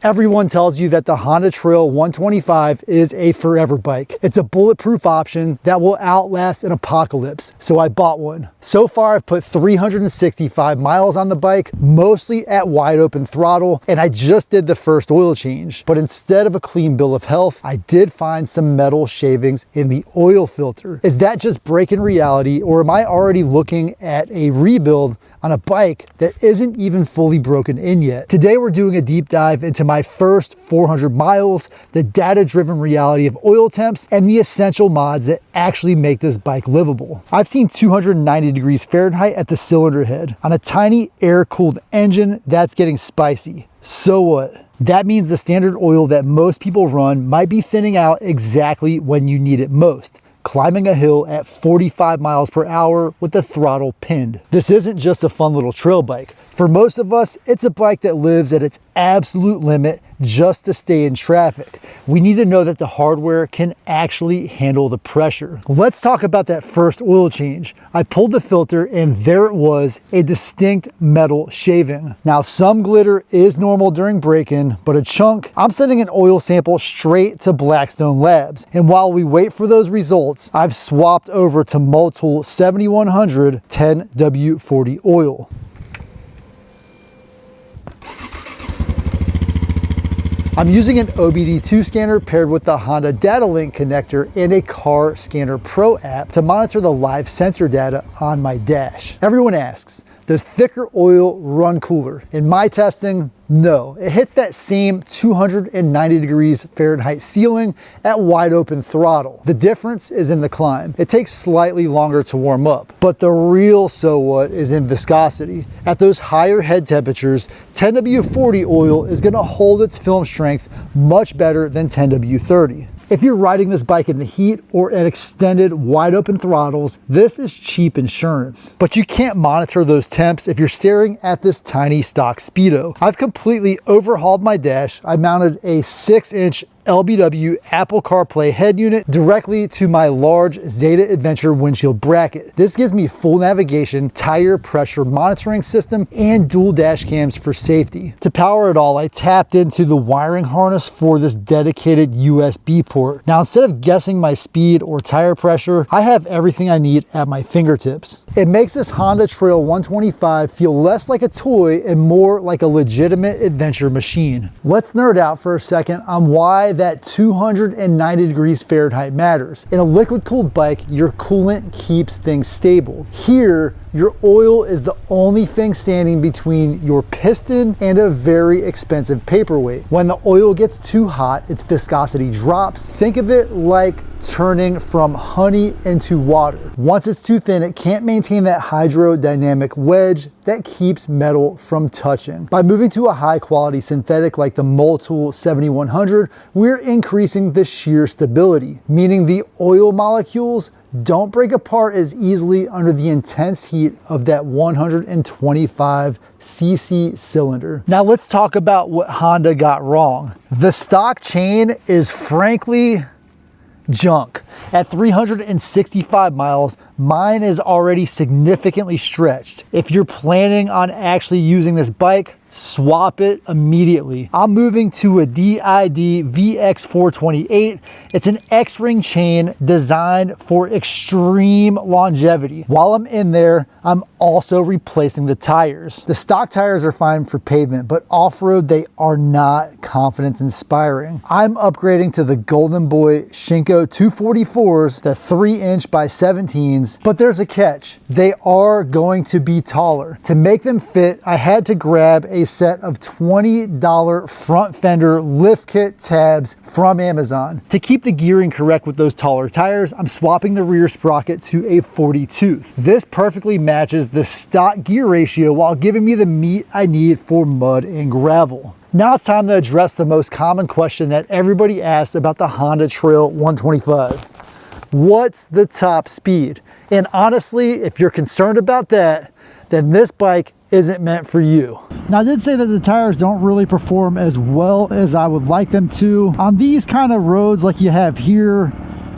Everyone tells you that the Honda Trail 125 is a forever bike. It's a bulletproof option that will outlast an apocalypse, so I bought one. So far, I've put 365 miles on the bike, mostly at wide open throttle, and I just did the first oil change. But instead of a clean bill of health, I did find some metal shavings in the oil filter. Is that just breaking reality, or am I already looking at a rebuild on a bike that isn't even fully broken in yet? Today we're doing a deep dive into my first 400 miles, the data-driven reality of oil temps, and the essential mods that actually make this bike livable. I've seen 290 degrees Fahrenheit at the cylinder head. On a tiny air-cooled engine, that's getting spicy. So what? That means the standard oil that most people run might be thinning out exactly when you need it most, climbing a hill at 45 miles per hour with the throttle pinned. This isn't just a fun little trail bike. For most of us, it's a bike that lives at its absolute limit just to stay in traffic. We need to know that the hardware can actually handle the pressure. Let's talk about that first oil change. I pulled the filter and there it was, a distinct metal shaving. Now, some glitter is normal during break-in, but a chunk, I'm sending an oil sample straight to Blackstone Labs. And while we wait for those results, I've swapped over to Motul 7100 10W40 oil. I'm using an OBD2 scanner paired with the Honda Data Link connector and a Car Scanner Pro app to monitor the live sensor data on my dash. Everyone asks, does thicker oil run cooler? In my testing, no. It hits that same 290 degrees Fahrenheit ceiling at wide open throttle. The difference is in the climb. It takes slightly longer to warm up, but the real so what is in viscosity. At those higher head temperatures, 10W40 oil is going to hold its film strength much better than 10W30. If you're riding this bike in the heat or at extended wide open throttles, this is cheap insurance. But you can't monitor those temps if you're staring at this tiny stock Speedo. I've completely overhauled my dash. I mounted a 6-inch LBW Apple CarPlay head unit directly to my large Zeta Adventure windshield bracket. This gives me full navigation, tire pressure monitoring system, and dual dash cams for safety. To power it all, I tapped into the wiring harness for this dedicated USB port. Now, instead of guessing my speed or tire pressure, I have everything I need at my fingertips. It makes this Honda Trail 125 feel less like a toy and more like a legitimate adventure machine. Let's nerd out for a second on why that 290 degrees Fahrenheit matters. In a liquid cooled bike, your coolant keeps things stable. Here, your oil is the only thing standing between your piston and a very expensive paperweight. When the oil gets too hot, its viscosity drops. Think of it like turning from honey into water. Once it's too thin, it can't maintain that hydrodynamic wedge that keeps metal from touching. By moving to a high quality synthetic like the Motul 7100, we're increasing the shear stability, meaning the oil molecules don't break apart as easily under the intense heat of that 125cc cylinder. Now let's talk about what Honda got wrong. The stock chain is frankly junk. At 365 miles, mine is already significantly stretched. If you're planning on actually using this bike, swap it immediately. I'm moving to a DID VX428. It's an X-ring chain designed for extreme longevity. While I'm in there, I'm also replacing the tires. The stock tires are fine for pavement, but off-road they are not confidence inspiring. I'm upgrading to the Golden Boy Shinko 244s, the 3-inch by 17s, but there's a catch. They are going to be taller. To make them fit, I had to grab a set of $20 front fender lift kit tabs from Amazon. To keep the gearing correct with those taller tires, I'm swapping the rear sprocket to a 40 tooth. This perfectly matches the stock gear ratio while giving me the meat I need for mud and gravel. Now it's time to address the most common question that everybody asks about the Honda Trail 125. What's the top speed? And honestly, if you're concerned about that, then this bike isn't meant for you. Now, I did say that the tires don't really perform as well as I would like them to. On these kind of roads like you have here,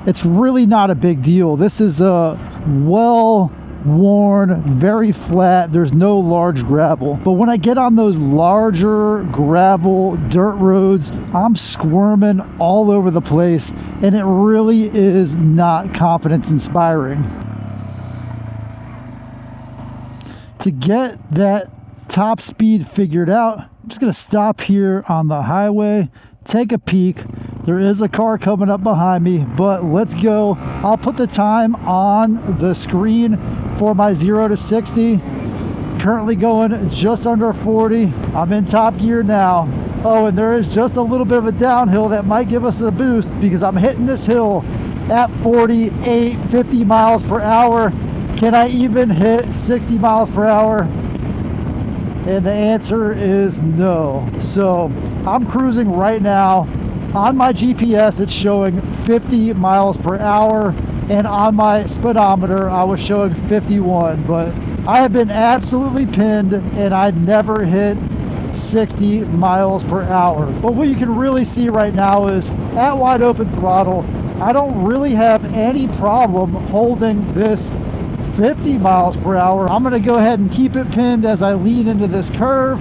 it's really not a big deal. This is a well worn, very flat. There's no large gravel. But when I get on those larger gravel dirt roads, I'm squirming all over the place, and it really is not confidence inspiring. To get that top speed figured out, I'm just gonna stop here on the highway, take a peek. There is a car coming up behind me, but let's go. I'll put the time on the screen for my 0 to 60. Currently going just under 40. I'm in top gear now. Oh, and there is just a little bit of a downhill that might give us a boost because I'm hitting this hill at 48, 50 miles per hour. Can I even hit 60 miles per hour? And the answer is no. So I'm cruising right now. On my GPS, it's showing 50 miles per hour, and on my speedometer, I was showing 51. But I have been absolutely pinned, and I never hit 60 miles per hour. But what you can really see right now is at wide open throttle, I don't really have any problem holding this 50 miles per hour. I'm going to go ahead and keep it pinned as I lean into this curve.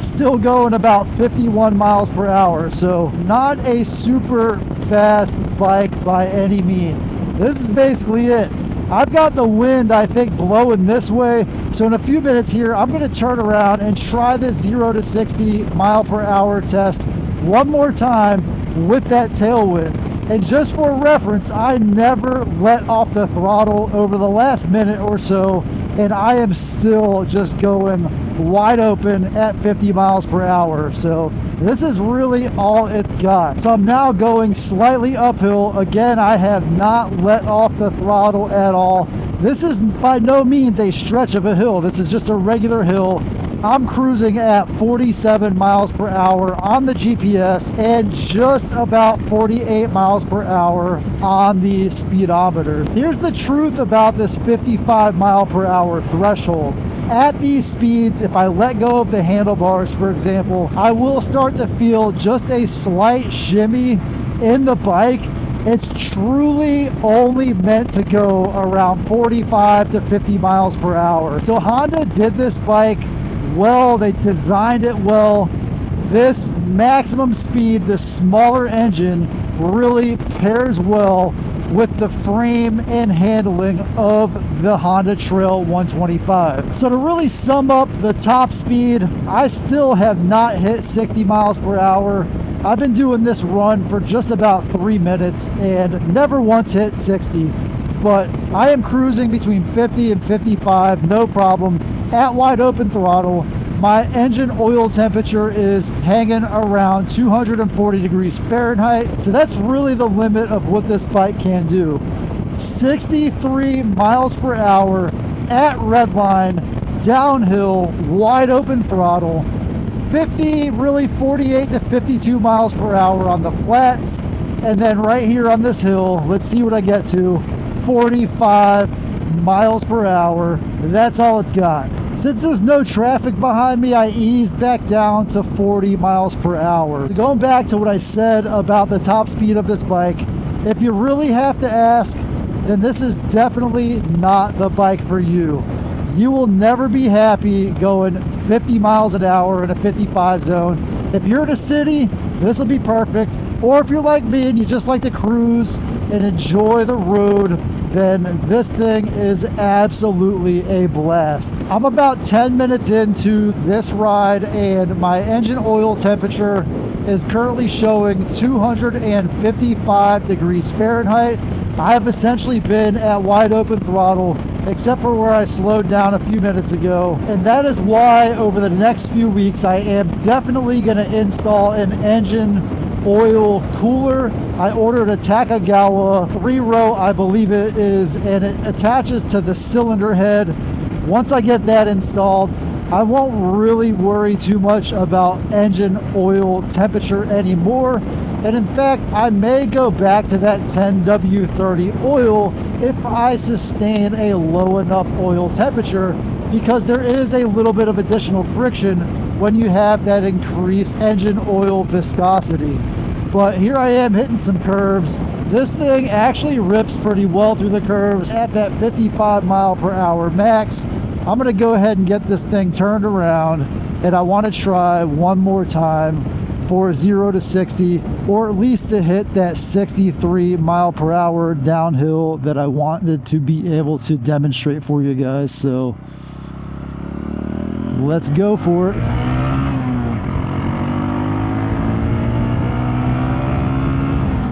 Still going about 51 miles per hour, so not a super fast bike by any means. This is basically it. I've got the wind, I think, blowing this way, so in a few minutes here, I'm going to turn around and try this 0 to 60 mile per hour test one more time with that tailwind. And just for reference, I never let off the throttle over the last minute or so, and I am still just going wide open at 50 miles per hour. So this is really all it's got. So I'm now going slightly uphill. Again, I have not let off the throttle at all. This is by no means a stretch of a hill. This is just a regular hill. I'm cruising at 47 miles per hour on the GPS and just about 48 miles per hour on the speedometer. Here's the truth about this 55 mile per hour threshold. At these speeds, if I let go of the handlebars, for example, I will start to feel just a slight shimmy in the bike. It's truly only meant to go around 45 to 50 miles per hour. So Honda did this bike well, they designed it well. This maximum speed, the smaller engine, really pairs well with the frame and handling of the Honda Trail 125. So to really sum up the top speed, I still have not hit 60 miles per hour. I've been doing this run for just about 3 minutes and never once hit 60. But I am cruising between 50 and 55, no problem, at wide open throttle. My engine oil temperature is hanging around 240 degrees Fahrenheit. So that's really the limit of what this bike can do. 63 miles per hour at redline, downhill, wide open throttle. 50, really 48 to 52 miles per hour on the flats. And then right here on this hill, let's see what I get to. 45 miles per hour. That's all it's got. Since there's no traffic behind me, I eased back down to 40 miles per hour. Going back to what I said about the top speed of this bike, if you really have to ask, then this is definitely not the bike for you. You will never be happy going 50 miles an hour in a 55 zone. If you're in a city, this will be perfect. Or if you're like me and you just like to cruise and enjoy the road, then this thing is absolutely a blast. I'm about 10 minutes into this ride and my engine oil temperature is currently showing 255 degrees Fahrenheit. I have essentially been at wide open throttle except for where I slowed down a few minutes ago. And that is why over the next few weeks I am definitely going to install an engine oil cooler. I ordered a Takagawa 3-row, I believe it is, and it attaches to the cylinder head. Once I get that installed, I won't really worry too much about engine oil temperature anymore. And in fact, I may go back to that 10W30 oil if I sustain a low enough oil temperature, because there is a little bit of additional friction when you have that increased engine oil viscosity. but here I am hitting some curves. This thing actually rips pretty well through the curves at that 55 mile per hour max. I'm gonna go ahead and get this thing turned around, and I want to try one more time for 0 to 60, or at least to hit that 63 mile per hour downhill that I wanted to be able to demonstrate for you guys. So let's go for it.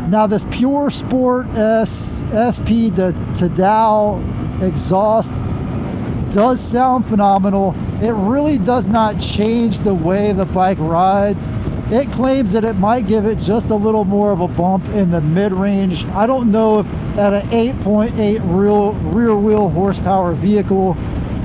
Now this Pure Sport SP to Dow exhaust does sound phenomenal. It really does not change the way the bike rides. It claims that it might give it just a little more of a bump in the mid-range. I don't know if at an 8.8 rear wheel horsepower vehicle,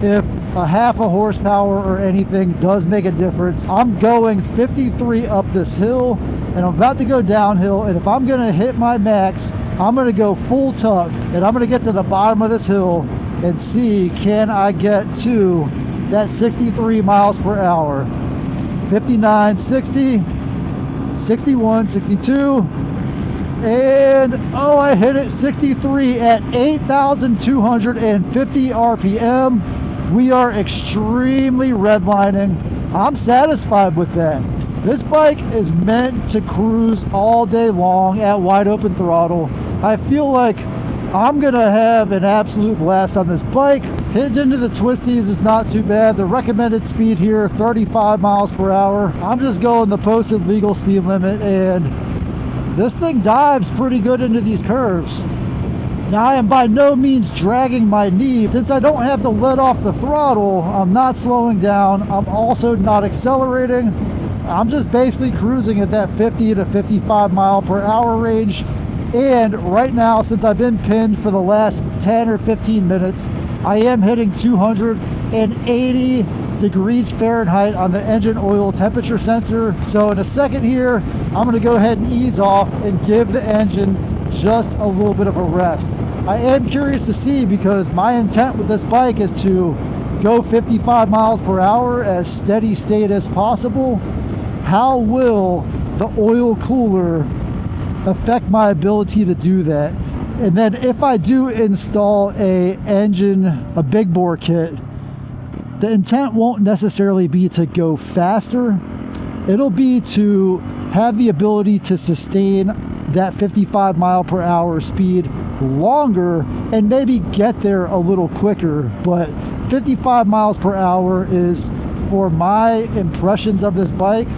if a half a horsepower or anything does make a difference. I'm going 53 up this hill, and I'm about to go downhill, and if I'm gonna hit my max, I'm gonna go full tuck, and I'm gonna get to the bottom of this hill and see, can I get to that 63 miles per hour. 59, 60, 61, 62, and oh, I hit it 63 at 8,250 RPM. We are extremely redlining. I'm satisfied with that. This bike is meant to cruise all day long at wide open throttle. I feel like I'm gonna have an absolute blast on this bike. Hitting into the twisties is not too bad. The recommended speed here, 35 miles per hour. I'm just going the posted legal speed limit, and this thing dives pretty good into these curves. Now, I am by no means dragging my knee. Since I don't have to let off the throttle, I'm not slowing down. I'm also not accelerating. I'm just basically cruising at that 50 to 55 mile per hour range. And right now, since I've been pinned for the last 10 or 15 minutes, I am hitting 280 degrees Fahrenheit on the engine oil temperature sensor. So in a second here, I'm gonna go ahead and ease off and give the engine just a little bit of a rest. I am curious to see, because my intent with this bike is to go 55 miles per hour as steady state as possible. How will the oil cooler affect my ability to do that? And then if I do install a big bore kit, the intent won't necessarily be to go faster. It'll be to have the ability to sustain that 55 mile per hour speed longer and maybe get there a little quicker. But 55 miles per hour is, for my impressions of this bike,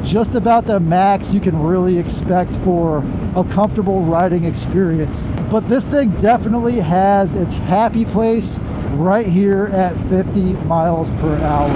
just about the max you can really expect for a comfortable riding experience. But this thing definitely has its happy place right here at 50 miles per hour.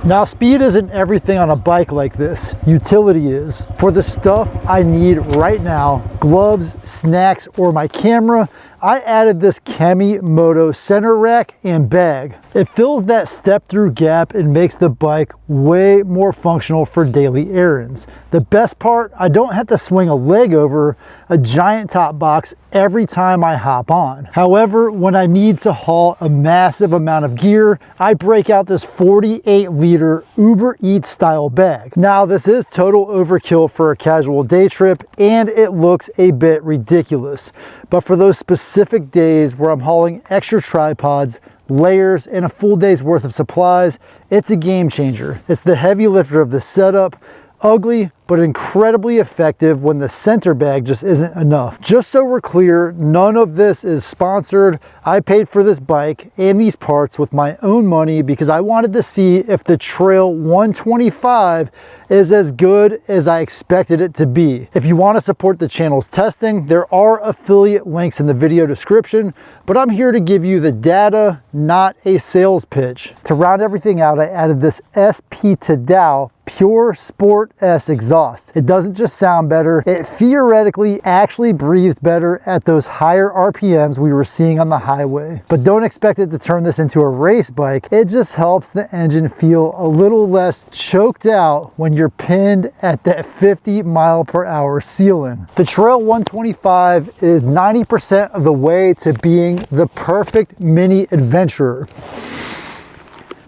Now, speed isn't everything on a bike like this. Utility is. For the stuff I need right now, gloves, snacks, or my camera, I added this Kemi Moto center rack and bag. It fills that step-through gap and makes the bike way more functional for daily errands. The best part, I don't have to swing a leg over a giant top box every time I hop on. However, when I need to haul a massive amount of gear, I break out this 48-liter Uber Eats style bag. Now, this is total overkill for a casual day trip, and it looks a bit ridiculous. But for those specific days where I'm hauling extra tripods, layers, and a full day's worth of supplies, it's a game changer. It's the heavy lifter of the setup. Ugly, but incredibly effective when the center bag just isn't enough. Just so we're clear, none of this is sponsored. I paid for this bike and these parts with my own money because I wanted to see if the Trail 125 is as good as I expected it to be. If you want to support the channel's testing, there are affiliate links in the video description, but I'm here to give you the data, not a sales pitch. To round everything out, I added this SP to Dow Pure Sport S exhaust. It doesn't just sound better, it theoretically actually breathes better at those higher RPMs we were seeing on the highway. But don't expect it to turn this into a race bike. It just helps the engine feel a little less choked out when you're pinned at that 50 mile per hour ceiling. The Trail 125 is 90% of the way to being the perfect mini adventurer.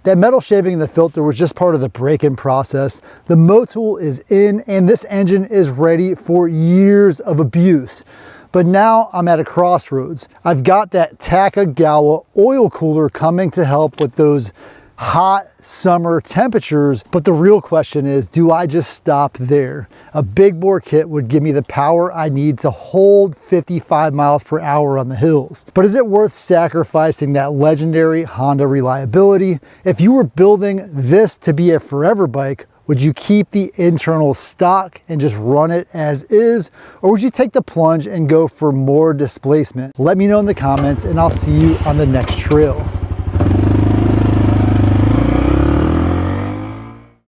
That metal shaving in the filter was just part of the break-in process. The mow tool is in, and this engine is ready for years of abuse. But now I'm at a crossroads. I've got that Takagawa oil cooler coming to help with those hot summer temperatures, but the real question is, do I just stop there? A big bore kit would give me the power I need to hold 55 miles per hour on the hills. But is it worth sacrificing that legendary Honda reliability? If you were building this to be a forever bike, would you keep the internal stock and just run it as is? Or would you take the plunge and go for more displacement? Let me know in the comments, and I'll see you on the next trail.